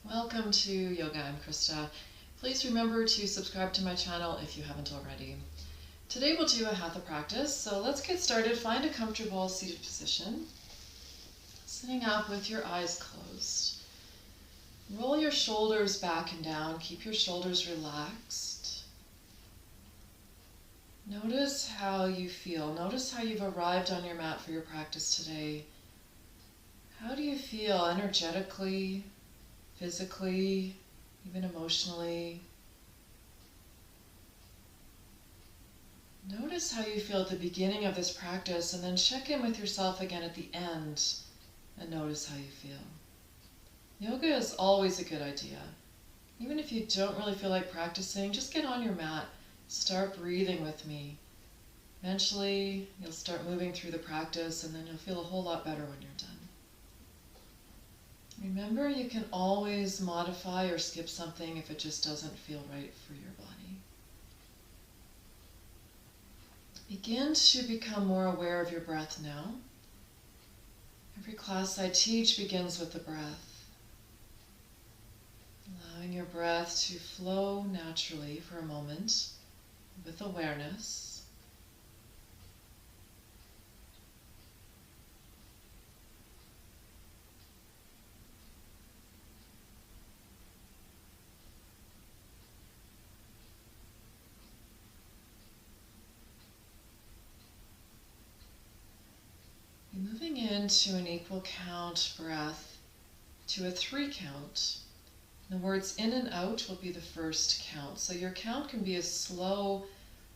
Welcome to Yoga. I'm Krista. Please remember to subscribe to my channel if you haven't already. Today we'll do a Hatha practice, so let's get started. Find a comfortable seated position. Sitting up with your eyes closed. Roll your shoulders back and down. Keep your shoulders relaxed. Notice how you feel. Notice how you've arrived on your mat for your practice today. How do you feel energetically, physically, even emotionally? Notice how you feel at the beginning of this practice and then check in with yourself again at the end and notice how you feel. Yoga is always a good idea. Even if you don't really feel like practicing, just get on your mat. Start breathing with me. Eventually, you'll start moving through the practice and then you'll feel a whole lot better when you're done. Remember, you can always modify or skip something if it just doesn't feel right for your body. Begin to become more aware of your breath now. Every class I teach begins with the breath. Allowing your breath to flow naturally for a moment with awareness. Moving into an equal count breath to a 3 count. The words in and out will be the first count. So your count can be as slow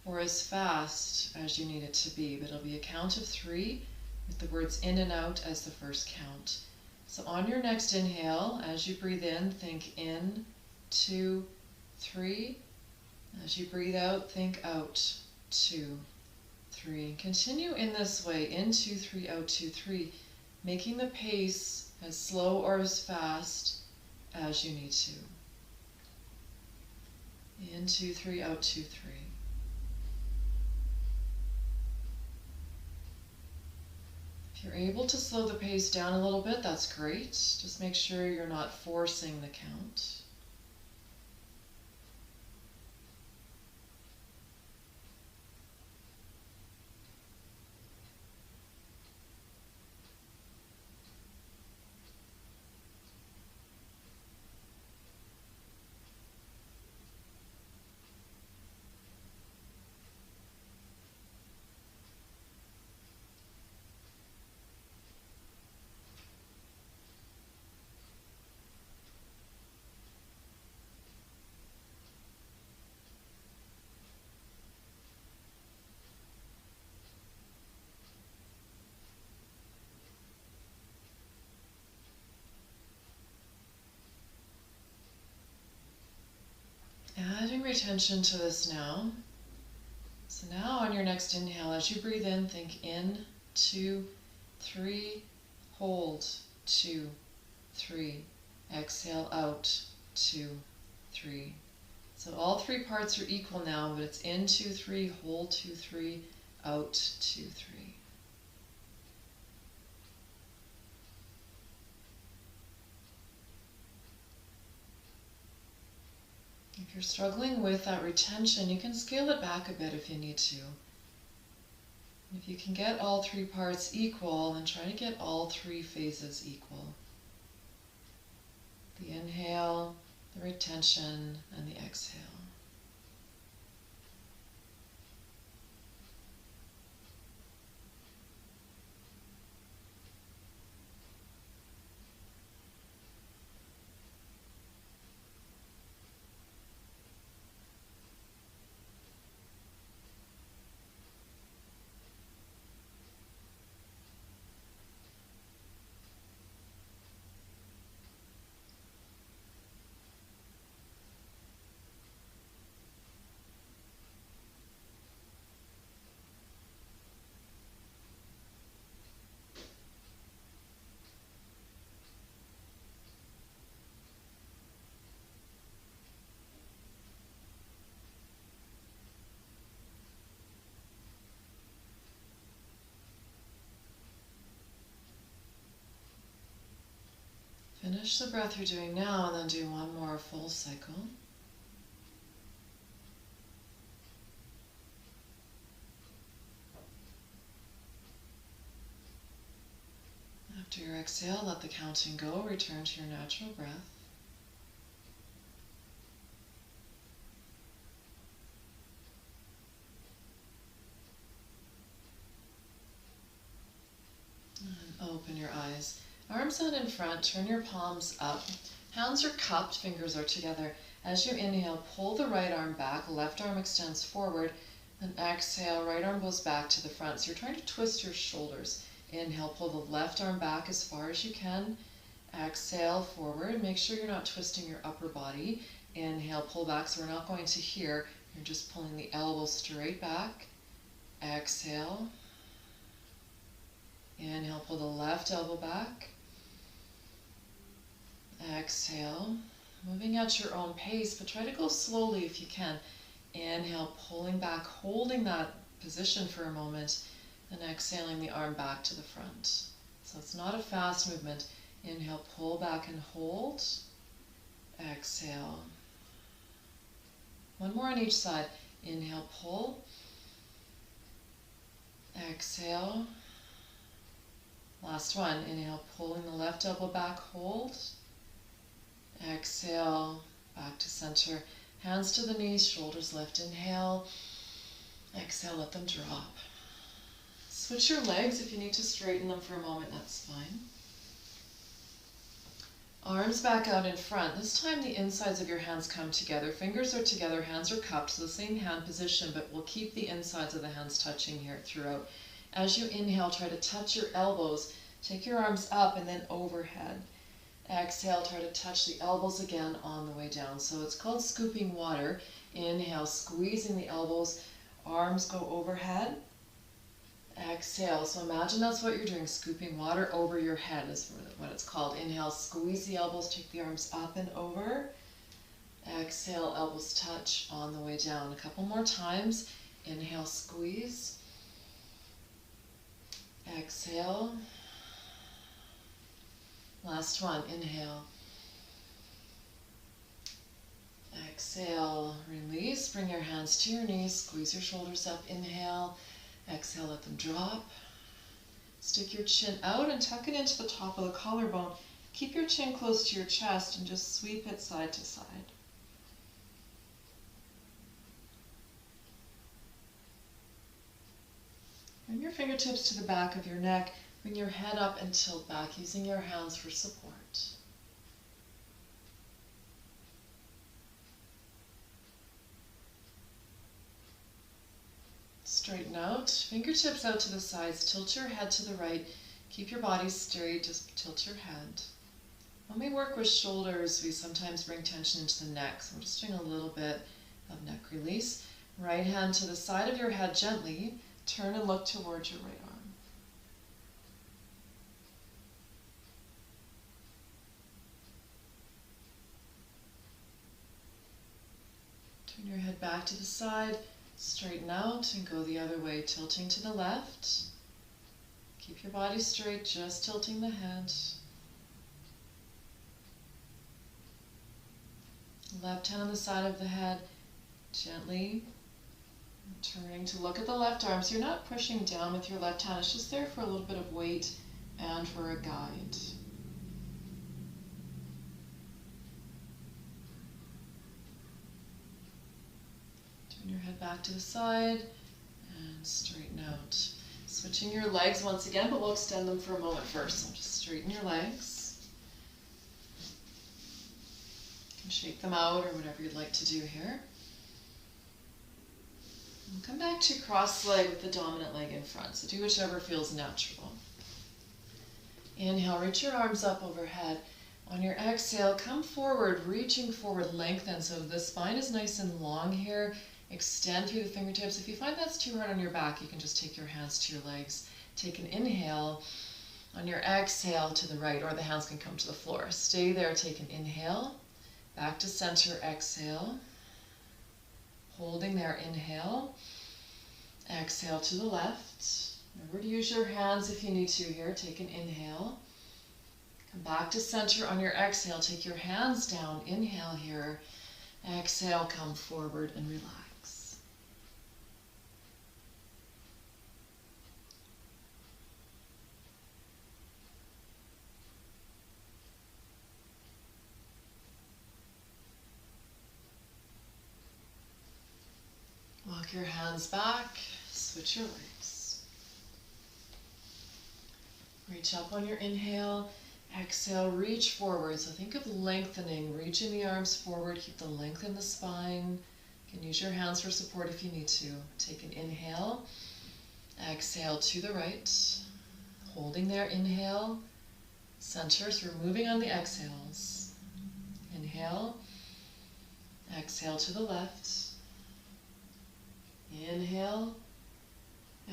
or as fast as you need it to be, but it'll be a count of 3 with the words in and out as the first count. So on your next inhale, as you breathe in, think in, 2, 3. As you breathe out, think out, 2, 3. Continue in this way, in 2, 3, out 2, 3, making the pace as slow or as fast as you need to. In 2, 3, out 2, 3. If you're able to slow the pace down a little bit, that's great. Just make sure you're not forcing the count. Adding retention to this now. So now on your next inhale, as you breathe in, think in, 2, 3, hold, 2, 3. Exhale out, 2, 3. So all 3 parts are equal now, but it's in, 2, 3, hold, 2, 3, out, 2, 3. If you're struggling with that retention, you can scale it back a bit if you need to. If you can get all 3 parts equal, then try to get all 3 phases equal. The inhale, the retention, and the exhale. Finish the breath you're doing now and then do one more full cycle. After your exhale, let the counting go. Return to your natural breath. And open your eyes. Arms out in front, turn your palms up. Hands are cupped, fingers are together. As you inhale, pull the right arm back, left arm extends forward. Then exhale, right arm goes back to the front. So you're trying to twist your shoulders. Inhale, pull the left arm back as far as you can. Exhale, forward. Make sure you're not twisting your upper body. Inhale, pull back. So we're not going to here. You're just pulling the elbow straight back. Exhale. Inhale, pull the left elbow back. Exhale. Moving at your own pace, but try to go slowly if you can. Inhale, pulling back, holding that position for a moment. And exhaling the arm back to the front. So it's not a fast movement. Inhale, pull back and hold. Exhale. One more on each side. Inhale, pull. Exhale. Last one. Inhale, pulling the left elbow back, hold. Exhale, back to center. Hands to the knees, shoulders lift. Inhale. Exhale, let them drop. Switch your legs. If you need to straighten them for a moment, that's fine. Arms back out in front. This time the insides of your hands come together. Fingers are together, hands are cupped, so the same hand position, but we'll keep the insides of the hands touching here throughout. As you inhale, try to touch your elbows. Take your arms up and then overhead. Exhale, try to touch the elbows again on the way down. So it's called scooping water. Inhale, squeezing the elbows. Arms go overhead. Exhale. So imagine that's what you're doing. Scooping water over your head is what it's called. Inhale, squeeze the elbows. Take the arms up and over. Exhale, elbows touch on the way down. A couple more times. Inhale, squeeze. Exhale. Last one. Inhale. Exhale. Release. Bring your hands to your knees. Squeeze your shoulders up. Inhale. Exhale. Let them drop. Stick your chin out and tuck it into the top of the collarbone. Keep your chin close to your chest and just sweep it side to side. Bring your fingertips to the back of your neck. Bring your head up and tilt back, using your hands for support. Straighten out, fingertips out to the sides, tilt your head to the right. Keep your body straight, just tilt your head. When we work with shoulders, we sometimes bring tension into the neck, so we're just doing a little bit of neck release. Right hand to the side of your head gently. Turn and look towards your right arm. Turn your head back to the side, straighten out and go the other way, tilting to the left. Keep your body straight, just tilting the head. Left hand on the side of the head, gently turning to look at the left arm. So you're not pushing down with your left hand, it's just there for a little bit of weight and for a guide. Turn your head back to the side and straighten out. Switching your legs once again, but we'll extend them for a moment first. So just straighten your legs. You can shake them out or whatever you'd like to do here. And come back to cross leg with the dominant leg in front. So do whichever feels natural. Inhale, reach your arms up overhead. On your exhale, come forward, reaching forward, lengthen. So the spine is nice and long here. Extend through the fingertips. If you find that's too hard on your back, you can just take your hands to your legs. Take an inhale. On your exhale to the right, or the hands can come to the floor. Stay there, take an inhale. Back to center, exhale. Holding there, inhale. Exhale to the left. Remember to use your hands if you need to here. Take an inhale. Come back to center on your exhale. Take your hands down. Inhale here. Exhale, come forward and relax. Walk your hands back. Switch your legs. Reach up on your inhale. Exhale, reach forward. So think of lengthening, reaching the arms forward, keep the length in the spine. You can use your hands for support if you need to. Take an inhale, exhale to the right, holding there, inhale, center, so we're moving on the exhales. Inhale, exhale to the left, inhale,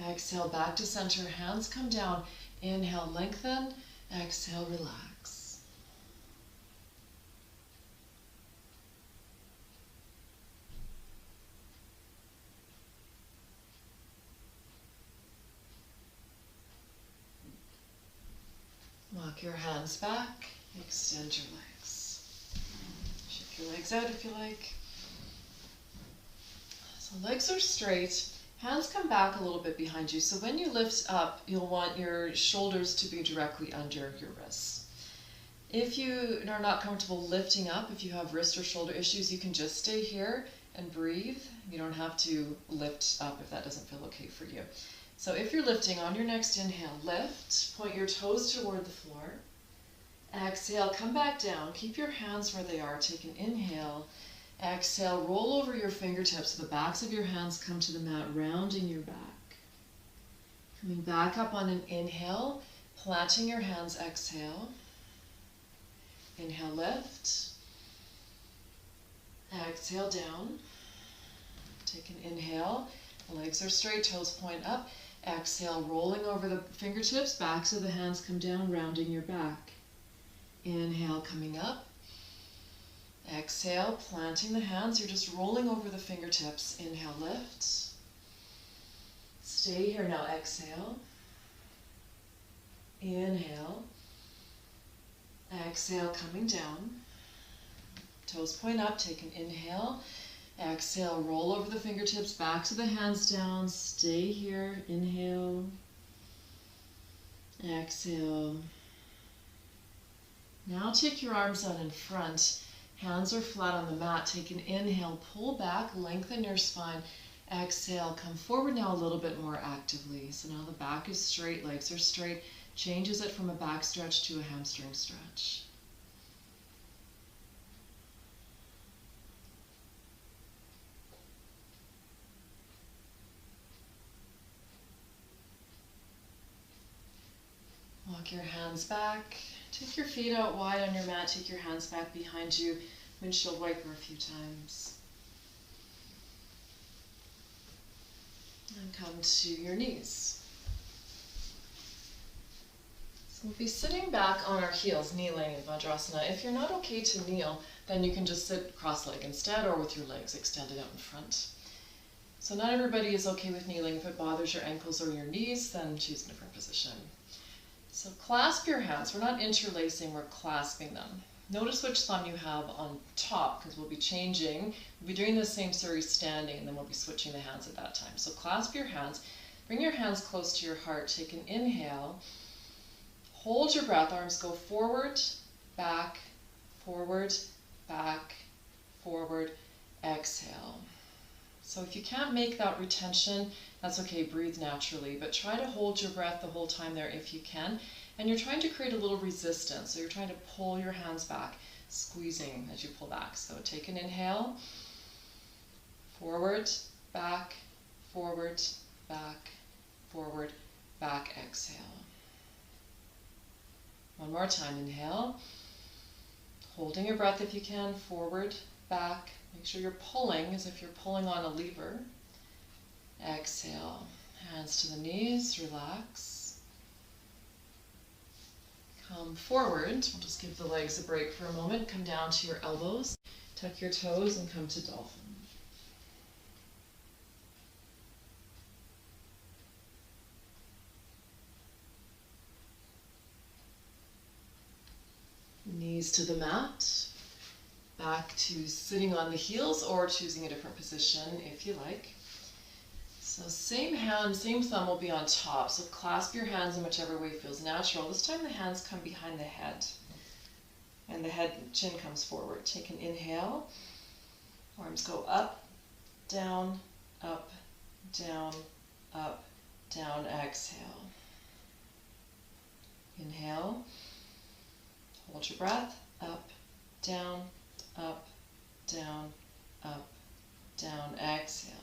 exhale back to center, hands come down, inhale, lengthen, exhale, relax. Walk your hands back, extend your legs. Shake your legs out if you like. So legs are straight. Hands come back a little bit behind you. So when you lift up, you'll want your shoulders to be directly under your wrists. If you are not comfortable lifting up, if you have wrist or shoulder issues, you can just stay here and breathe. You don't have to lift up if that doesn't feel okay for you. So if you're lifting, on your next inhale, lift, point your toes toward the floor. Exhale, come back down. Keep your hands where they are. Take an inhale. Exhale, roll over your fingertips so the backs of your hands come to the mat, rounding your back. Coming back up on an inhale, planting your hands, exhale. Inhale, lift. Exhale, down. Take an inhale. The legs are straight, toes point up. Exhale, rolling over the fingertips, backs of the hands come down, rounding your back. Inhale, coming up. Exhale, planting the hands, you're just rolling over the fingertips. Inhale, lift. Stay here now, exhale. Inhale. Exhale, coming down. Toes point up, take an inhale. Exhale, roll over the fingertips, back to the hands down. Stay here, inhale. Exhale. Now take your arms out in front. Hands are flat on the mat. Take an inhale, pull back, lengthen your spine. Exhale, come forward now a little bit more actively. So now the back is straight, legs are straight. Changes it from a back stretch to a hamstring stretch. Walk your hands back. Take your feet out wide on your mat. Take your hands back behind you. Windshield wiper a few times. And come to your knees. So we'll be sitting back on our heels, kneeling in Vajrasana. If you're not okay to kneel, then you can just sit cross-legged instead or with your legs extended out in front. So not everybody is okay with kneeling. If it bothers your ankles or your knees, then choose a different position. So clasp your hands. We're not interlacing, we're clasping them. Notice which thumb you have on top, because we'll be changing. We'll be doing the same series standing, and then we'll be switching the hands at that time. So clasp your hands. Bring your hands close to your heart. Take an inhale. Hold your breath. Arms go forward, back, forward, back, forward. Exhale. So if you can't make that retention, that's okay, breathe naturally, but try to hold your breath the whole time there if you can. And you're trying to create a little resistance, so you're trying to pull your hands back, squeezing as you pull back. So take an inhale, forward, back, forward, back, forward, back, exhale. One more time, inhale, holding your breath if you can, forward, back. Make sure you're pulling as if you're pulling on a lever. Exhale. Hands to the knees, relax. Come forward. We'll just give the legs a break for a moment. Come down to your elbows. Tuck your toes and come to dolphin. Knees to the mat. Back to sitting on the heels or choosing a different position if you like. So same hand, same thumb will be on top. So clasp your hands in whichever way feels natural. This time the hands come behind the head. And the head, chin comes forward. Take an inhale. Arms go up, down, up, down, up, down. Exhale. Inhale. Hold your breath. Up, down, up, down, up, down. Exhale.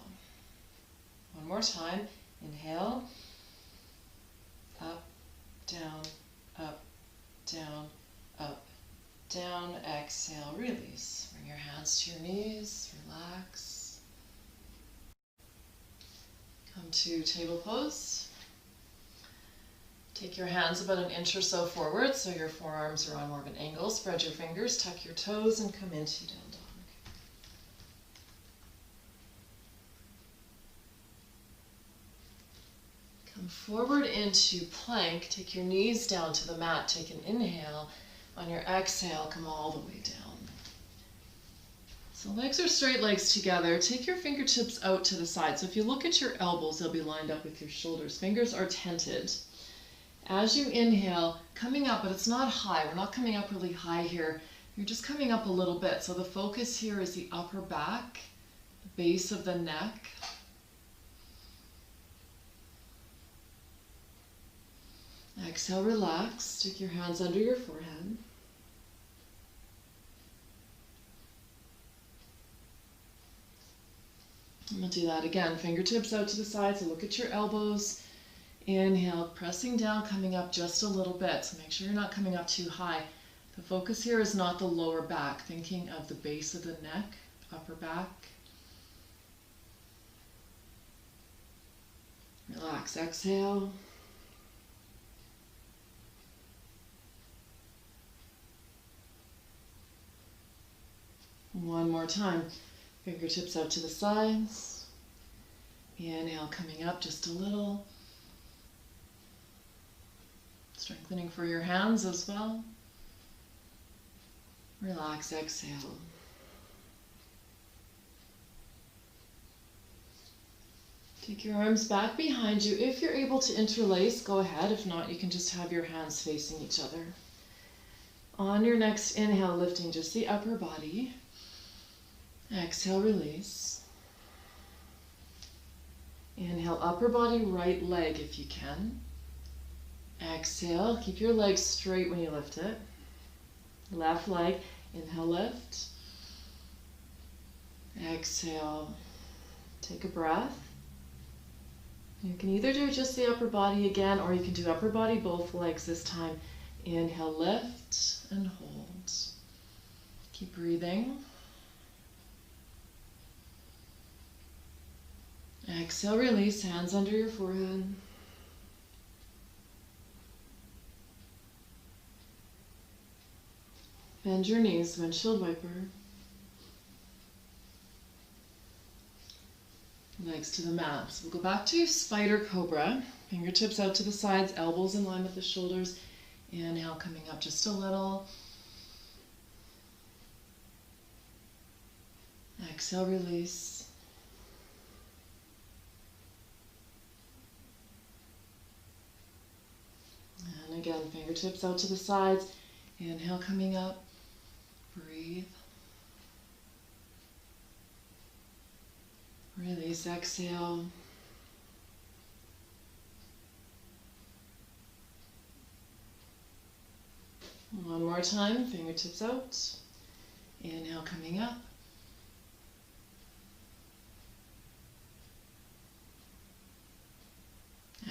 One more time. Inhale. Up, down, up, down, up, down. Exhale. Release. Bring your hands to your knees. Relax. Come to table pose. Take your hands about an inch or so forward so your forearms are on more of an angle. Spread your fingers, tuck your toes, and come into down dog. Come forward into plank. Take your knees down to the mat. Take an inhale. On your exhale, come all the way down. So legs are straight, legs together. Take your fingertips out to the side. So if you look at your elbows, they'll be lined up with your shoulders. Fingers are tented. As you inhale, coming up, but it's not high. We're not coming up really high here. You're just coming up a little bit. So the focus here is the upper back, the base of the neck. Exhale, relax. Stick your hands under your forehead. I'm going to do that again. Fingertips out to the side, so look at your elbows. Inhale, pressing down, coming up just a little bit. So make sure you're not coming up too high. The focus here is not the lower back, thinking of the base of the neck, upper back. Relax, exhale. One more time. Fingertips out to the sides. Inhale, coming up just a little. Strengthening for your hands as well. Relax, exhale. Take your arms back behind you. If you're able to interlace, go ahead. If not, you can just have your hands facing each other. On your next inhale, lifting just the upper body. Exhale, release. Inhale, upper body, right leg if you can. Exhale, keep your legs straight when you lift it. Left leg, inhale, lift. Exhale, take a breath. You can either do just the upper body again, or you can do upper body, both legs this time. Inhale, lift and hold. Keep breathing. Exhale, release, hands under your forehead. Bend your knees, windshield wiper. Legs to the mat. So we'll go back to spider cobra. Fingertips out to the sides, elbows in line with the shoulders. Inhale, coming up just a little. Exhale, release. And again, fingertips out to the sides. Inhale, coming up. Breathe. Release, exhale. One more time, fingertips out. Inhale, coming up.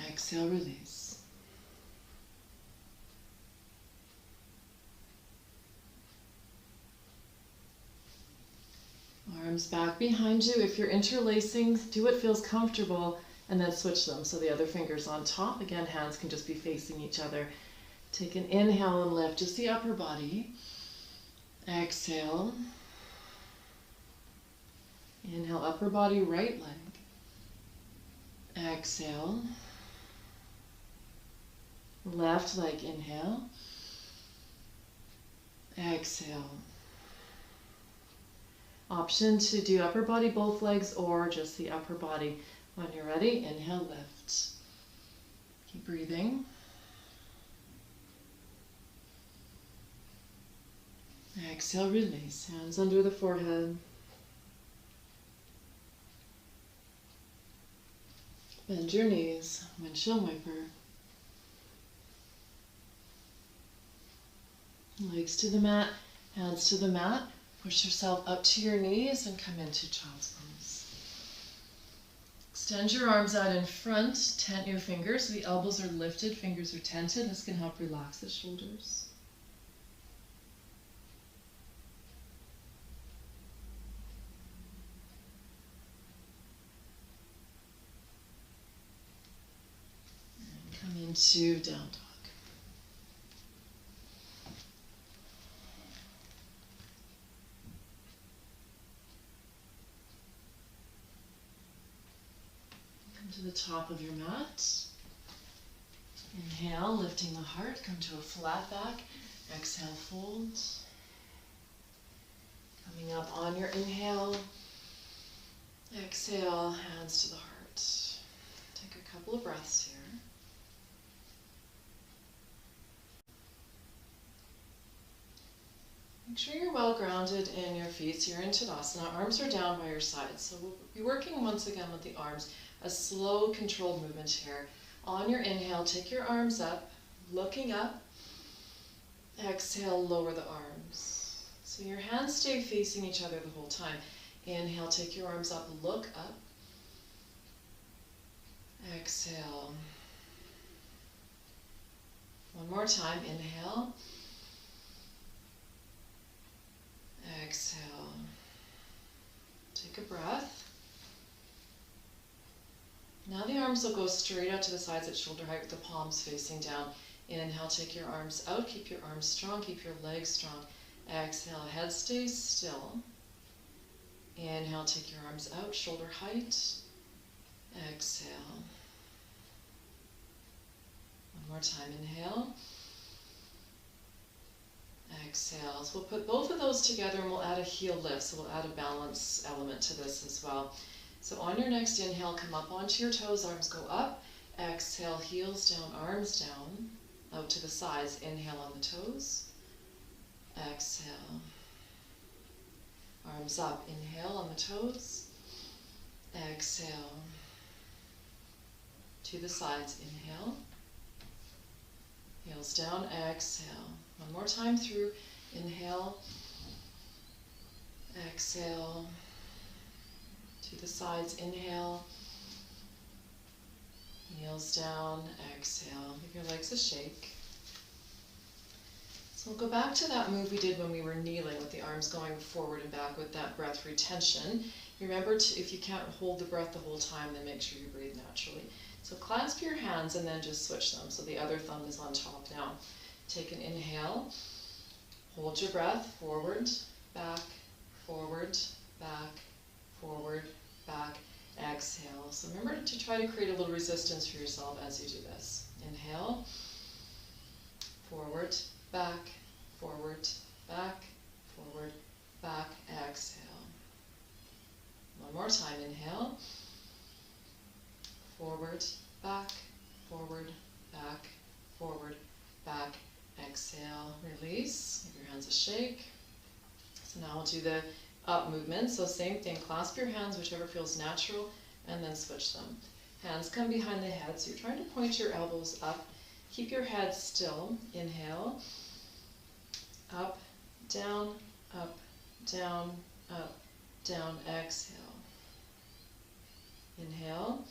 Exhale, release. Arms back behind you. If you're interlacing, do what feels comfortable and then switch them. So the other finger's on top. Again, hands can just be facing each other. Take an inhale and lift just the upper body. Exhale. Inhale, upper body, right leg. Exhale. Left leg, inhale. Exhale. Option to do upper body, both legs, or just the upper body. When you're ready, inhale, lift. Keep breathing. Exhale, release. Hands under the forehead. Bend your knees. Windshield wiper. Legs to the mat, hands to the mat. Push yourself up to your knees and come into child's pose. Extend your arms out in front, tent your fingers. So the elbows are lifted, fingers are tented. This can help relax the shoulders. And come into down dog. To the top of your mat. Inhale, lifting the heart, come to a flat back. Exhale, fold. Coming up on your inhale. Exhale, hands to the heart. Take a couple of breaths here. Make sure you're well grounded in your feet. So you're in Tadasana. Arms are down by your sides. So we'll be working once again with the arms. A slow, controlled movement here. On your inhale, take your arms up, looking up. Exhale, lower the arms. So your hands stay facing each other the whole time. Inhale, take your arms up, look up. Exhale. One more time, inhale. Exhale. Take a breath. Now the arms will go straight out to the sides at shoulder height with the palms facing down. Inhale, take your arms out, keep your arms strong, keep your legs strong. Exhale, head stays still. Inhale, take your arms out, shoulder height. Exhale. One more time, inhale. Exhale. So we'll put both of those together and we'll add a heel lift. So we'll add a balance element to this as well. So on your next inhale, come up onto your toes, arms go up. Exhale, heels down, arms down, out to the sides. Inhale on the toes. Exhale. Arms up, inhale on the toes. Exhale. To the sides, inhale. Heels down, exhale. One more time through, inhale. Exhale. To the sides, inhale, heels down, exhale. Give your legs a shake. So we'll go back to that move we did when we were kneeling with the arms going forward and back with that breath retention. Remember, if you can't hold the breath the whole time, then make sure you breathe naturally. So clasp your hands and then just switch them. So the other thumb is on top now. Take an inhale, hold your breath, forward, back, forward, back, forward, back, exhale. So remember to try to create a little resistance for yourself as you do this. Inhale, forward, back, forward, back, forward, back, exhale. One more time, inhale, forward, back, back, exhale, release, give your hands a shake. So now we'll do the up movement. So same thing, clasp your hands, whichever feels natural, and then switch them. Hands come behind the head, so you're trying to point your elbows up. Keep your head still. Inhale, up, down, up, down, up, down, exhale. Inhale,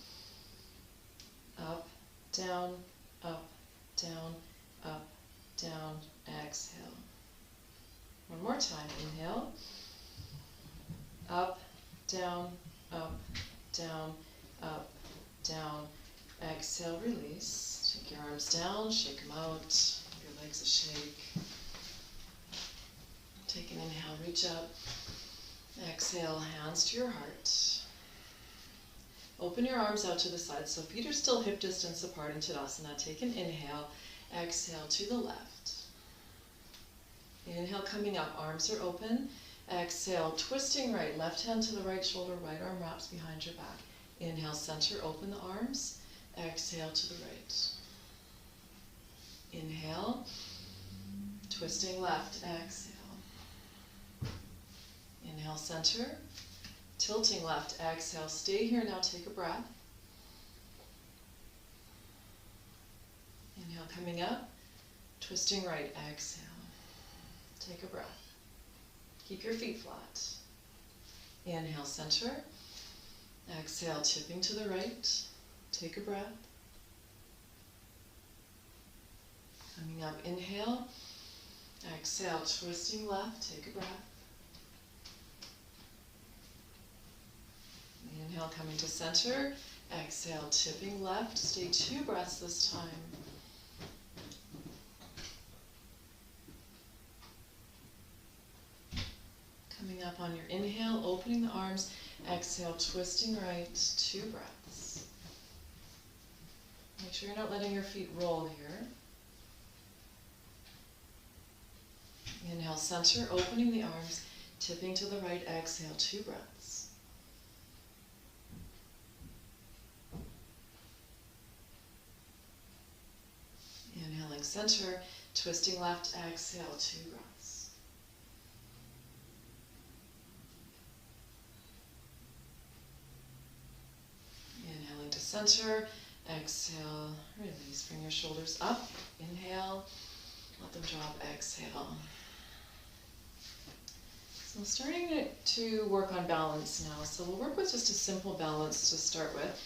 up, down, up, down, up, down, exhale. One more time, inhale, up, down, up, down, up, down, exhale, release. Take your arms down, shake them out, give your legs a shake. Take an inhale, reach up, exhale, hands to your heart. Open your arms out to the side, so feet are still hip distance apart in Tadasana. Take an inhale, exhale to the left. Inhale, coming up, arms are open. Exhale, twisting right, left hand to the right shoulder, right arm wraps behind your back. Inhale, center, open the arms. Exhale to the right. Inhale, twisting left, exhale. Inhale, center, tilting left, exhale. Stay here now, take a breath. Inhale, coming up, twisting right, exhale. Take a breath. Keep your feet flat. Inhale, center. Exhale, tipping to the right. Take a breath. Coming up, inhale. Exhale, twisting left. Take a breath. Inhale, coming to center. Exhale, tipping left. Stay 2 breaths this time. Coming up on your inhale, opening the arms. Exhale, twisting right. 2 breaths. Make sure you're not letting your feet roll here. Inhale, center, opening the arms, tipping to the right. Exhale, 2 breaths. Inhaling center, twisting left. Exhale, 2 breaths. Inhaling to center. Exhale, release. Bring your shoulders up. Inhale, let them drop. Exhale. So starting to work on balance now. So we'll work with just a simple balance to start with.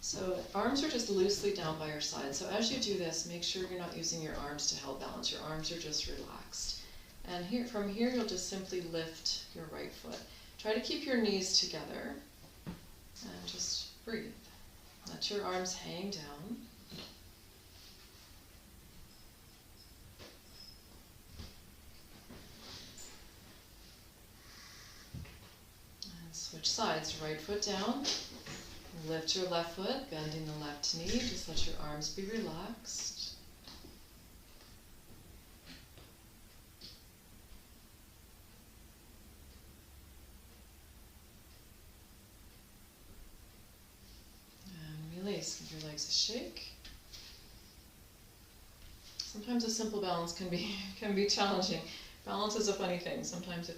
So arms are just loosely down by your side. So as you do this, make sure you're not using your arms to help balance. Your arms are just relaxed. And here, from here, you'll just simply lift your right foot. Try to keep your knees together and just breathe. Let your arms hang down. And switch sides. Right foot down. Lift your left foot, bending the left knee. Just let your arms be relaxed. And release. Give your legs a shake. Sometimes a simple balance can be challenging. Balance is a funny thing. Sometimes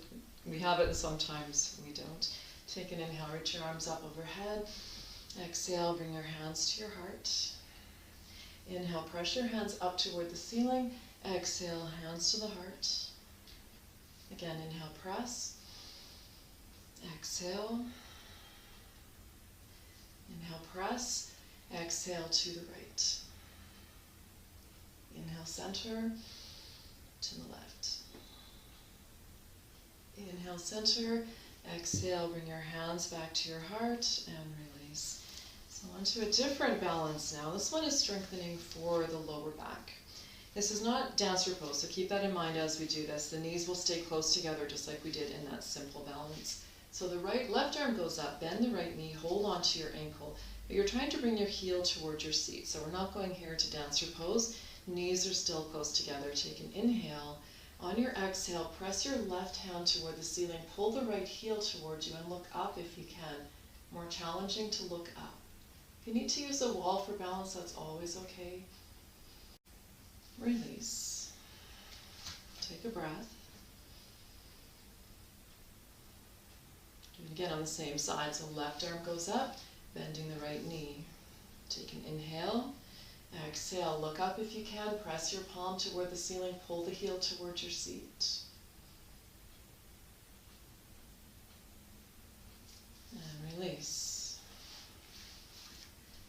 we have it and sometimes we don't. Take an inhale, reach your arms up overhead. Exhale, bring your hands to your heart. Inhale, press your hands up toward the ceiling. Exhale, hands to the heart. Again, inhale, press. Exhale. Inhale, press. Exhale to the right. Inhale, center to the left. Inhale, center. Exhale, bring your hands back to your heart and release. So onto a different balance now. This one is strengthening for the lower back. This is not dancer pose, so keep that in mind as we do this. The knees will stay close together just like we did in that simple balance. So the left arm goes up, bend the right knee, hold on to your ankle. But you're trying to bring your heel towards your seat. So we're not going here to dancer pose. Knees are still close together. Take an inhale. On your exhale, press your left hand toward the ceiling. Pull the right heel towards you and look up if you can. More challenging to look up. If you need to use a wall for balance, that's always okay. Release. Take a breath. Do it again on the same side. So left arm goes up, bending the right knee. Take an inhale. Exhale, look up if you can. Press your palm toward the ceiling. Pull the heel towards your seat. And release.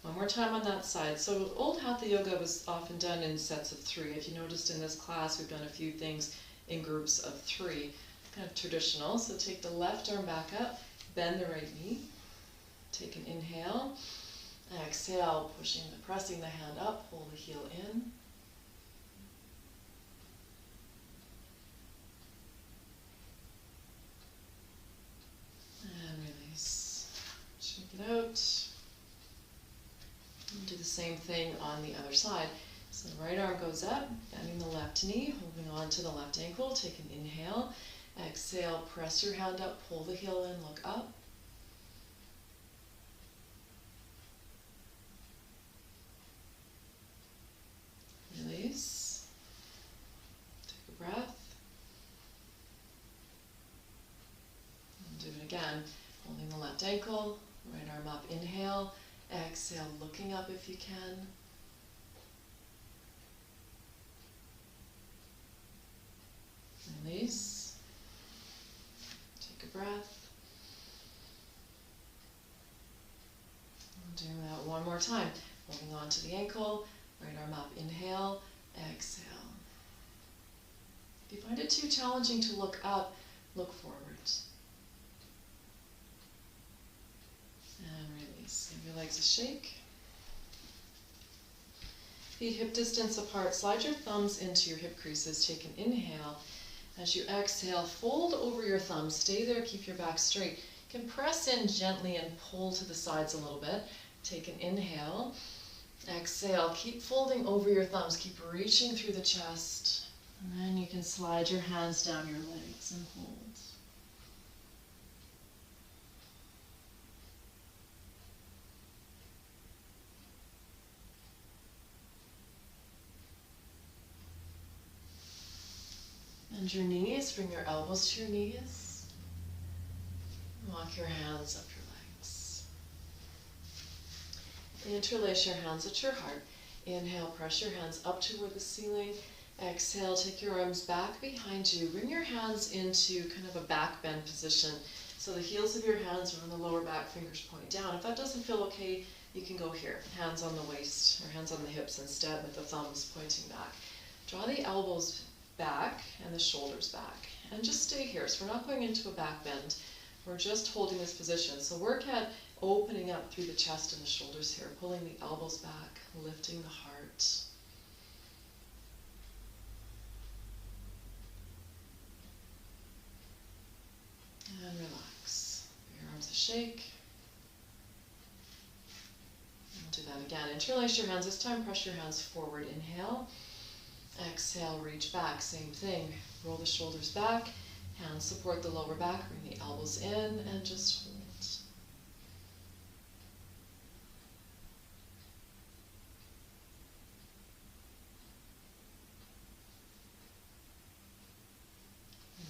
One more time on that side. So old Hatha yoga was often done in sets of 3. If you noticed in this class, we've done a few things in groups of 3. Kind of traditional. So take the left arm back up, bend the right knee. Take an inhale. Exhale, pressing the hand up, pull the heel in. And release. Shake it out. And do the same thing on the other side. So the right arm goes up, bending the left knee, holding on to the left ankle. Take an inhale. Exhale, press your hand up, pull the heel in, look up. Release. Take a breath. And do it again. Holding the left ankle, right arm up, inhale. Exhale, looking up if you can. Release. Take a breath. And doing that one more time. Holding on to the ankle, right arm up, inhale, exhale. If you find it too challenging to look up, look forward. And release. Give your legs a shake. Feet hip distance apart. Slide your thumbs into your hip creases. Take an inhale. As you exhale, fold over your thumbs. Stay there, keep your back straight. You can press in gently and pull to the sides a little bit. Take an inhale. Exhale, keep folding over your thumbs. Keep reaching through the chest. And then you can slide your hands down your legs and hold. Bend your knees, bring your elbows to your knees. Walk your hands up your legs. Interlace your hands at your heart. Inhale, press your hands up toward the ceiling. Exhale, take your arms back behind you. Bring your hands into kind of a back bend position. So the heels of your hands are on the lower back, fingers point down. If that doesn't feel okay, you can go here. Hands on the waist or hands on the hips instead with the thumbs pointing back. Draw the elbows back and the shoulders back. And just stay here. So we're not going into a back bend. We're just holding this position. So work at opening up through the chest and the shoulders here, pulling the elbows back, lifting the heart. And relax. Give your arms a shake. And do that again. Interlace your hands. This time press your hands forward. Inhale. Exhale, reach back. Same thing. Roll the shoulders back. Hands support the lower back. Bring the elbows in and just hold.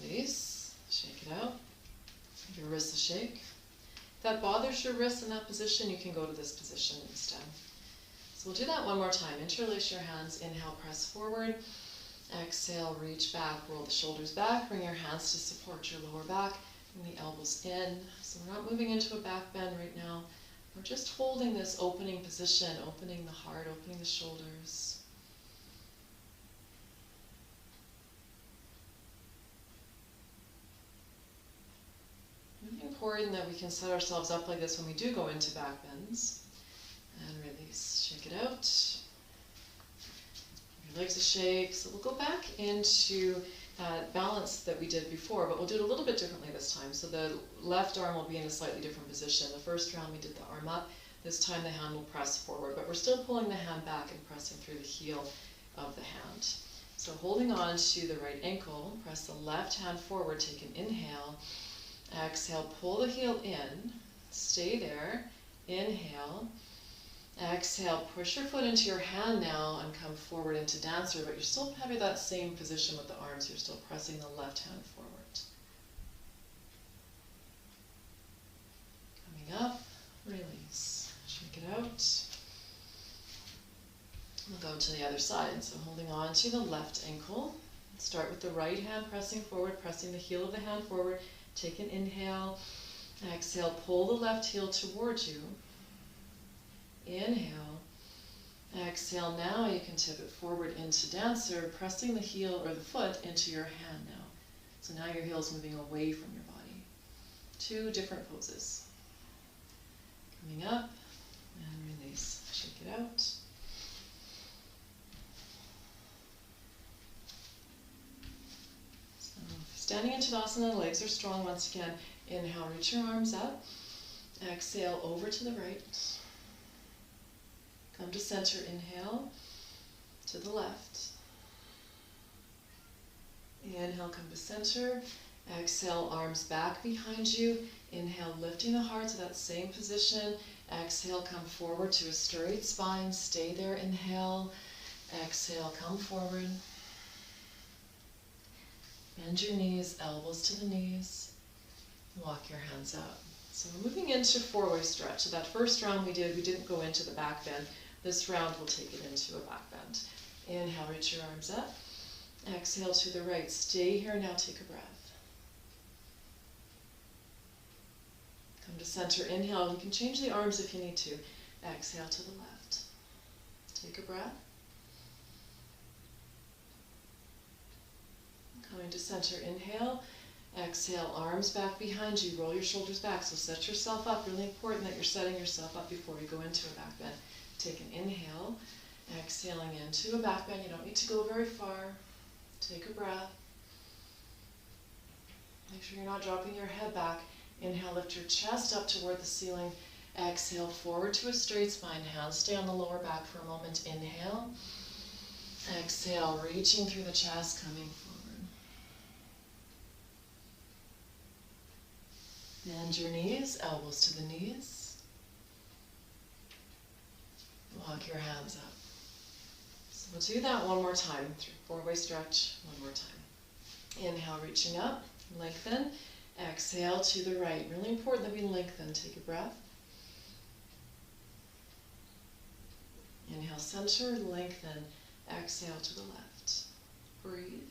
Release. Shake it out. Give your wrists a shake. If that bothers your wrists in that position, you can go to this position instead. So we'll do that one more time. Interlace your hands. Inhale, press forward. Exhale, reach back. Roll the shoulders back. Bring your hands to support your lower back. Bring the elbows in. So we're not moving into a back bend right now. We're just holding this opening position, opening the heart, opening the shoulders. Really important that we can set ourselves up like this when we do go into back bends. And release. Shake it out. Your legs a shake. So we'll go back into that balance that we did before, but we'll do it a little bit differently this time. So the left arm will be in a slightly different position. The first round we did the arm up. This time the hand will press forward, but we're still pulling the hand back and pressing through the heel of the hand. So holding on to the right ankle, press the left hand forward, take an inhale. Exhale, pull the heel in. Stay there. Inhale. Exhale, push your foot into your hand now and come forward into dancer, but you're still having that same position with the arms. You're still pressing the left hand forward. Coming up, release. Shake it out. We'll go to the other side. So holding on to the left ankle. Start with the right hand pressing forward, pressing the heel of the hand forward. Take an inhale. Exhale, pull the left heel towards you. Inhale. Exhale, now you can tip it forward into dancer, pressing the heel or the foot into your hand now. So now your heel is moving away from your body. Two different poses. Coming up and release. Shake it out. So standing in Tadasana, the legs are strong once again. Inhale, reach your arms up. Exhale, over to the right. Come to center, inhale. to the left. Inhale, come to center. Exhale, arms back behind you. Inhale, lifting the heart to that same position. Exhale, come forward to a straight spine. Stay there, inhale. Exhale, come forward. Bend your knees, elbows to the knees. Walk your hands up. So we're moving into four-way stretch. So that first round we didn't go into the back bend. This round we'll take it into a back bend. Inhale, reach your arms up. Exhale to the right. Stay here, now take a breath. Come to center, inhale. You can change the arms if you need to. Exhale to the left. Take a breath. Coming to center, inhale. Exhale, arms back behind you. Roll your shoulders back. So set yourself up. Really important that you're setting yourself up before you go into a back bend. Take an inhale. Exhaling into a back bend. You don't need to go very far. Take a breath. Make sure you're not dropping your head back. Inhale, lift your chest up toward the ceiling. Exhale, forward to a straight spine. Hands stay on the lower back for a moment. Inhale. Exhale, reaching through the chest, coming forward. Bend your knees, elbows to the knees. Walk your hands up. So we'll do that one more time. Four-way stretch, one more time. Inhale, reaching up, lengthen. Exhale to the right. Really important that we lengthen. Take a breath. Inhale, center, lengthen. Exhale to the left. Breathe.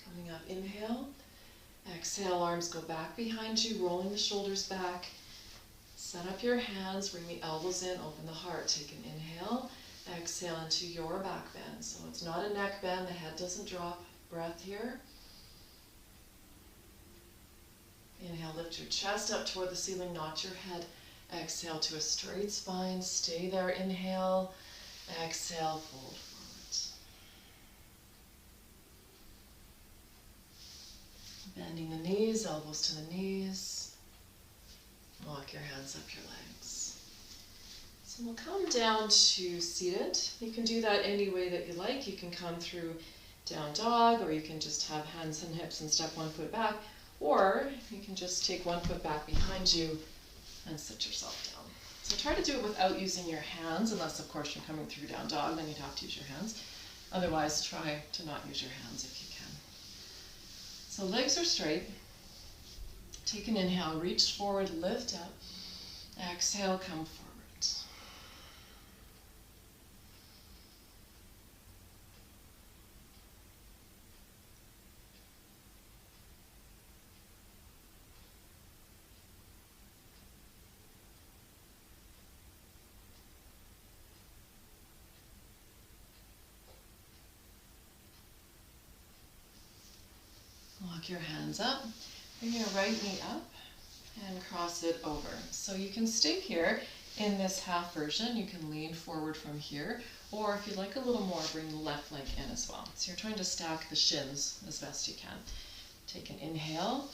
Coming up, inhale. Exhale, arms go back behind you, rolling the shoulders back. Set up your hands, bring the elbows in, open the heart. Take an inhale. Exhale into your back bend. So it's not a neck bend, the head doesn't drop. Breath here. Inhale, lift your chest up toward the ceiling, not your head. Exhale to a straight spine. Stay there, inhale. Exhale, fold forward. Bending the knees, elbows to the knees. Walk your hands up your legs. So we'll come down to seated. You can do that any way that you like. You can come through down dog, or you can just have hands and hips and step one foot back, or you can just take one foot back behind you and sit yourself down. So try to do it without using your hands, unless of course you're coming through down dog, then you'd have to use your hands. Otherwise, try to not use your hands if you can. So legs are straight. Take an inhale, reach forward, lift up. Exhale, come forward. Walk your hands up, bring your right knee up and cross it over. So you can stay here in this half version. You can lean forward from here, or if you'd like a little more, bring the left leg in as well. So you're trying to stack the shins as best you can. Take an inhale,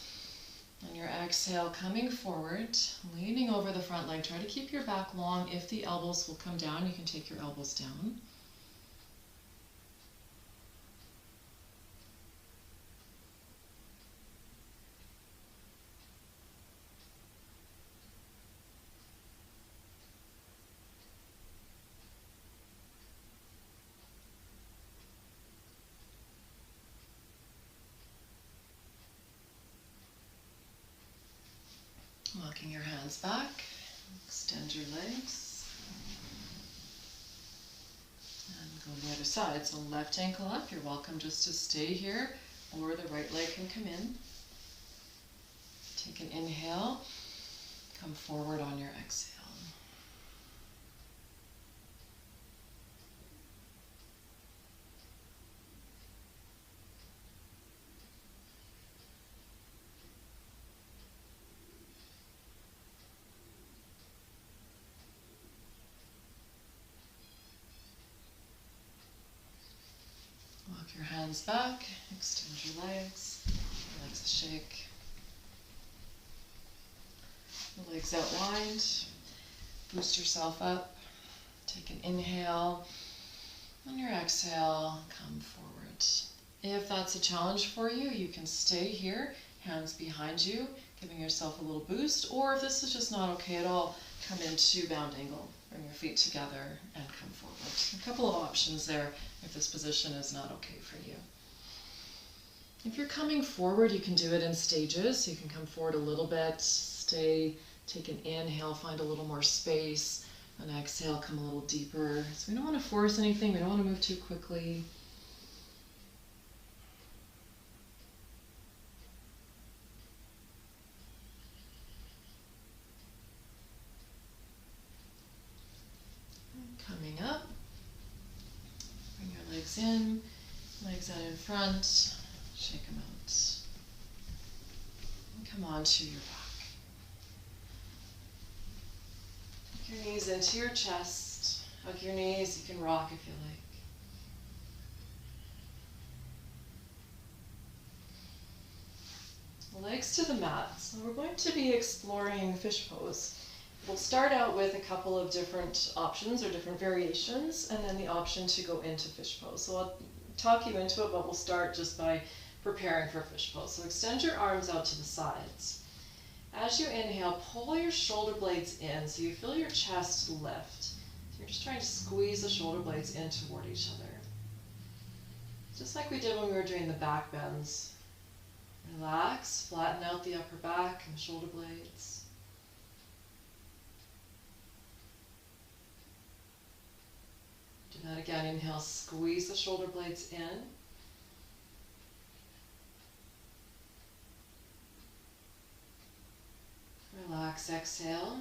and your exhale coming forward, leaning over the front leg. Try to keep your back long. If the elbows will come down, you can take your elbows down. Walking your hands back, extend your legs, and go to the other side. So left ankle up, you're welcome just to stay here, or the right leg can come in. Take an inhale, come forward on your exhale. Walk your hands back, extend your legs a shake. The legs out wide, boost yourself up. Take an inhale. On your exhale, come forward. If that's a challenge for you, you can stay here, hands behind you, giving yourself a little boost, or if this is just not okay at all, come into bound angle. Bring your feet together and come forward. A couple of options there if this position is not okay for you. If you're coming forward, you can do it in stages. You can come forward a little bit, stay, take an inhale, find a little more space. An exhale, come a little deeper. So we don't want to force anything. We don't want to move too quickly. Coming up. Bring your legs in, legs out in front. Shake them out. And come on to your back. Your knees into your chest. Hug your knees. You can rock if you like. Legs to the mat. So we're going to be exploring fish pose. We'll start out with a couple of different options or different variations, and then the option to go into fish pose. So I'll talk you into it, but we'll start just by preparing for fish pose. So extend your arms out to the sides. As you inhale, pull your shoulder blades in so you feel your chest lift. So you're just trying to squeeze the shoulder blades in toward each other. Just like we did when we were doing the back bends. Relax, flatten out the upper back and the shoulder blades. Do that again. Inhale, squeeze the shoulder blades in. Relax, exhale.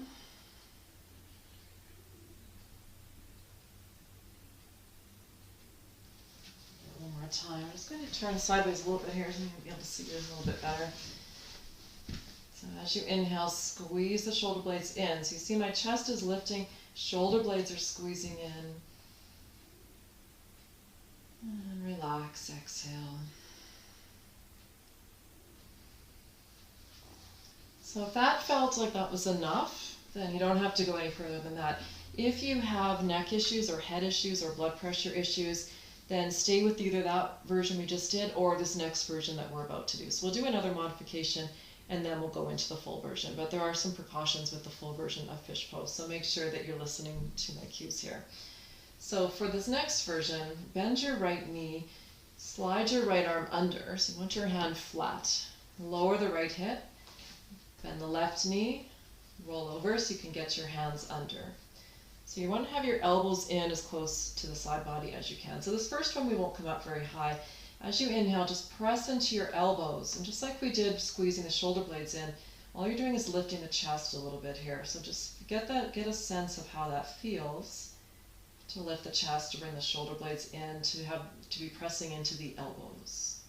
One more time. I'm just going to turn sideways a little bit here so you'll be able to see this a little bit better. So as you inhale, squeeze the shoulder blades in. So you see my chest is lifting, shoulder blades are squeezing in. And relax, exhale. So if that felt like that was enough, then you don't have to go any further than that. If you have neck issues or head issues or blood pressure issues, then stay with either that version we just did or this next version that we're about to do. So we'll do another modification and then we'll go into the full version. But there are some precautions with the full version of fish pose, so make sure that you're listening to my cues here. So for this next version, bend your right knee, slide your right arm under, so you want your hand flat. Lower the right hip, bend the left knee, roll over so you can get your hands under. So you want to have your elbows in as close to the side body as you can. So this first one we won't come up very high. As you inhale, just press into your elbows. And just like we did squeezing the shoulder blades in, all you're doing is lifting the chest a little bit here. So just get a sense of how that feels to lift the chest, to bring the shoulder blades in, to be pressing into the elbows.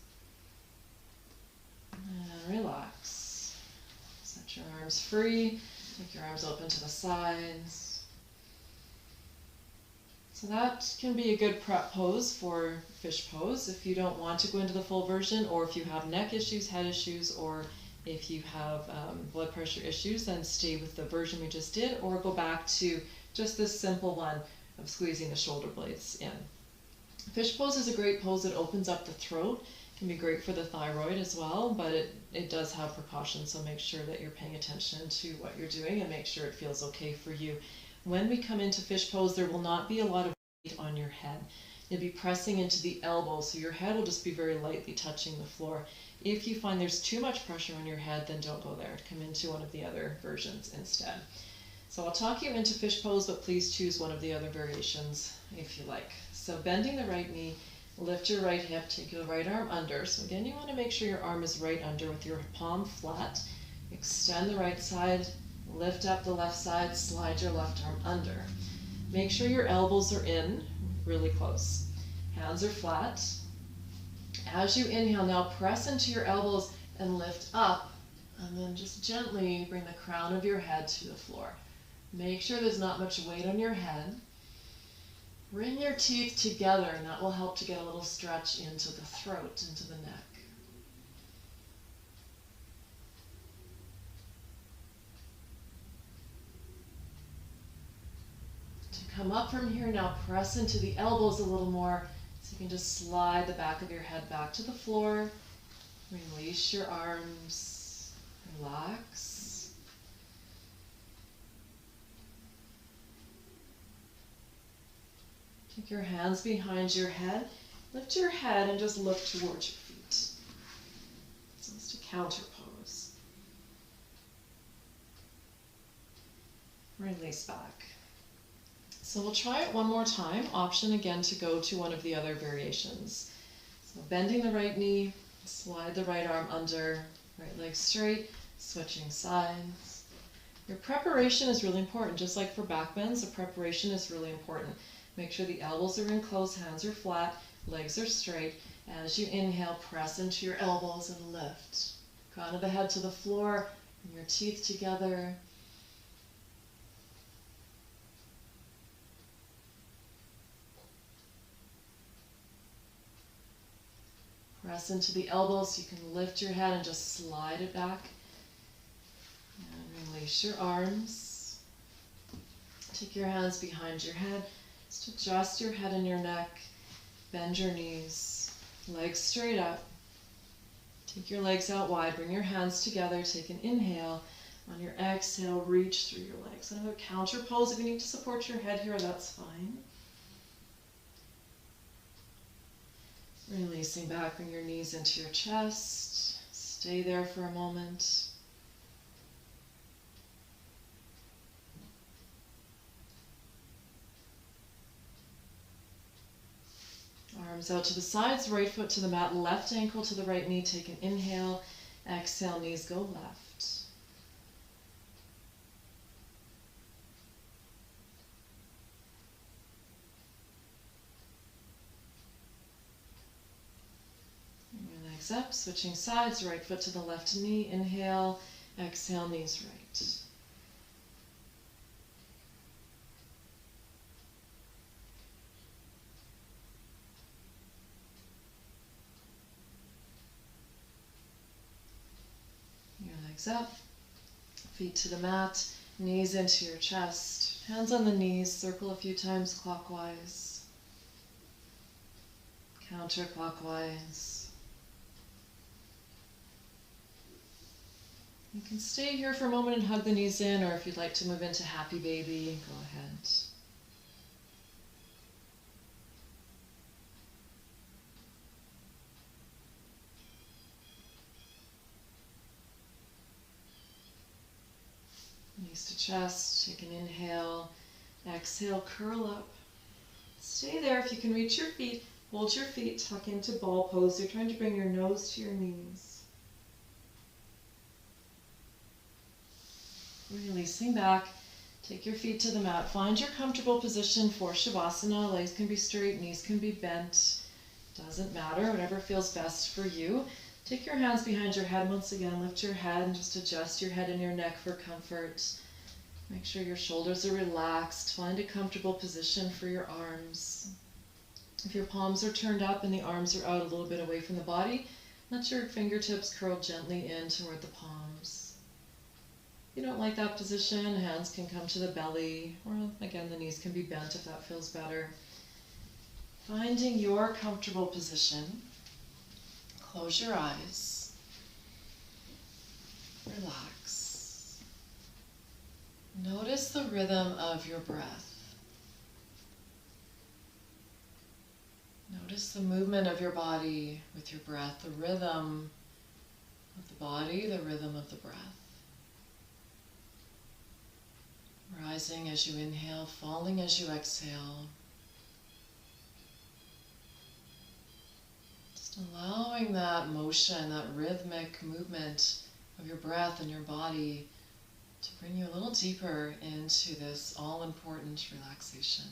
And relax. Set your arms free. Take your arms open to the sides. So that can be a good prep pose for fish pose if you don't want to go into the full version, or if you have neck issues, head issues, or if you have blood pressure issues, then stay with the version we just did, or go back to just this simple one of squeezing the shoulder blades in. Fish pose is a great pose. It opens up the throat. It can be great for the thyroid as well, but it does have precautions, so make sure that you're paying attention to what you're doing and make sure it feels okay for you. When we come into fish pose, there will not be a lot of weight on your head. You'll be pressing into the elbow, so your head will just be very lightly touching the floor. If you find there's too much pressure on your head, then don't go there. Come into one of the other versions instead. So I'll talk you into fish pose, but please choose one of the other variations if you like. So bending the right knee, lift your right hip, take your right arm under. So again, you want to make sure your arm is right under with your palm flat. Extend the right side, lift up the left side, slide your left arm under. Make sure your elbows are in, really close. Hands are flat. As you inhale, now press into your elbows and lift up, and then just gently bring the crown of your head to the floor. Make sure there's not much weight on your head. Bring your teeth together, and that will help to get a little stretch into the throat, into the neck. To come up from here. Now press into the elbows a little more. So you can just slide the back of your head back to the floor. Release your arms. Relax. Take your hands behind your head. Lift your head and just look towards your feet. So it's a counter pose. Release back. So we'll try it one more time. Option again to go to one of the other variations. So bending the right knee, slide the right arm under, right leg straight, switching sides. Your preparation is really important. Just like for back bends, the preparation is really important. Make sure the elbows are in close, hands are flat, legs are straight. As you inhale, press into your elbows and lift. Crown of the head to the floor, and your teeth together. Press into the elbows. You can lift your head and just slide it back. And release your arms. Take your hands behind your head. Just adjust your head and your neck. Bend your knees. Legs straight up. Take your legs out wide. Bring your hands together. Take an inhale. On your exhale, reach through your legs. Another counter pose. If you need to support your head here, that's fine. Releasing back, bring your knees into your chest. Stay there for a moment. Arms out to the sides, right foot to the mat, left ankle to the right knee. Take an inhale. Exhale, knees go left. Up, switching sides, right foot to the left knee, inhale, exhale, knees right. Your legs up, feet to the mat, knees into your chest, hands on the knees, circle a few times clockwise, counterclockwise. You can stay here for a moment and hug the knees in, or if you'd like to move into happy baby, go ahead. Knees to chest, take an inhale, exhale, curl up. Stay there. If you can reach your feet, hold your feet, tuck into ball pose. You're trying to bring your nose to your knees. Releasing back, take your feet to the mat. Find your comfortable position for Shavasana. Legs can be straight, knees can be bent. Doesn't matter, whatever feels best for you. Take your hands behind your head once again. Lift your head and just adjust your head and your neck for comfort. Make sure your shoulders are relaxed. Find a comfortable position for your arms. If your palms are turned up and the arms are out a little bit away from the body, let your fingertips curl gently in toward the palms. If you don't like that position, hands can come to the belly, or again, the knees can be bent if that feels better. Finding your comfortable position. Close your eyes. Relax. Notice the rhythm of your breath. Notice the movement of your body with your breath, the rhythm of the body, the rhythm of the breath. Rising as you inhale, falling as you exhale. Just allowing that motion, that rhythmic movement of your breath and your body to bring you a little deeper into this all-important relaxation.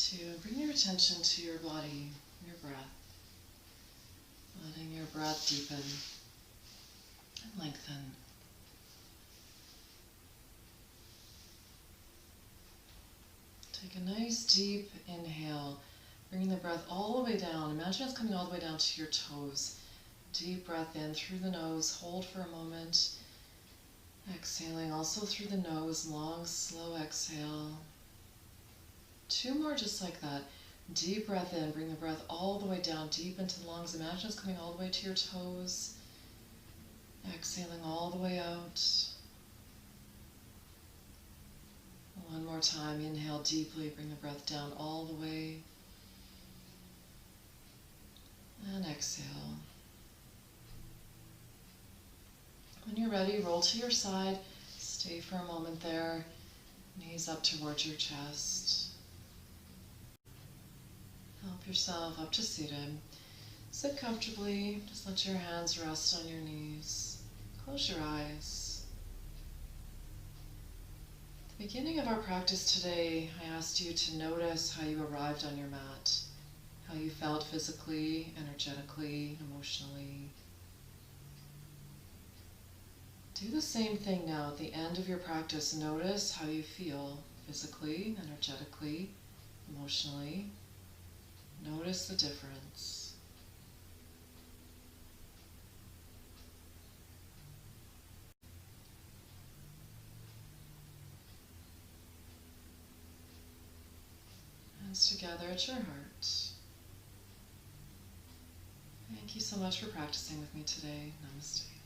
to bring your attention to your body, your breath. Letting your breath deepen and lengthen. Take a nice deep inhale, bringing the breath all the way down. Imagine it's coming all the way down to your toes. Deep breath in through the nose, hold for a moment. Exhaling also through the nose, long, slow exhale. 2 more just like that. Deep breath in, bring the breath all the way down, deep into the lungs. Imagine it's coming all the way to your toes. Exhaling all the way out. One more time, inhale deeply, bring the breath down all the way. And exhale. When you're ready, roll to your side. Stay for a moment there. Knees up towards your chest. Help yourself up to seated. Sit comfortably. Just let your hands rest on your knees. Close your eyes. At the beginning of our practice today, I asked you to notice how you arrived on your mat, how you felt physically, energetically, emotionally. Do the same thing now at the end of your practice. Notice how you feel physically, energetically, emotionally. Notice the difference. Hands together at your heart. Thank you so much for practicing with me today. Namaste.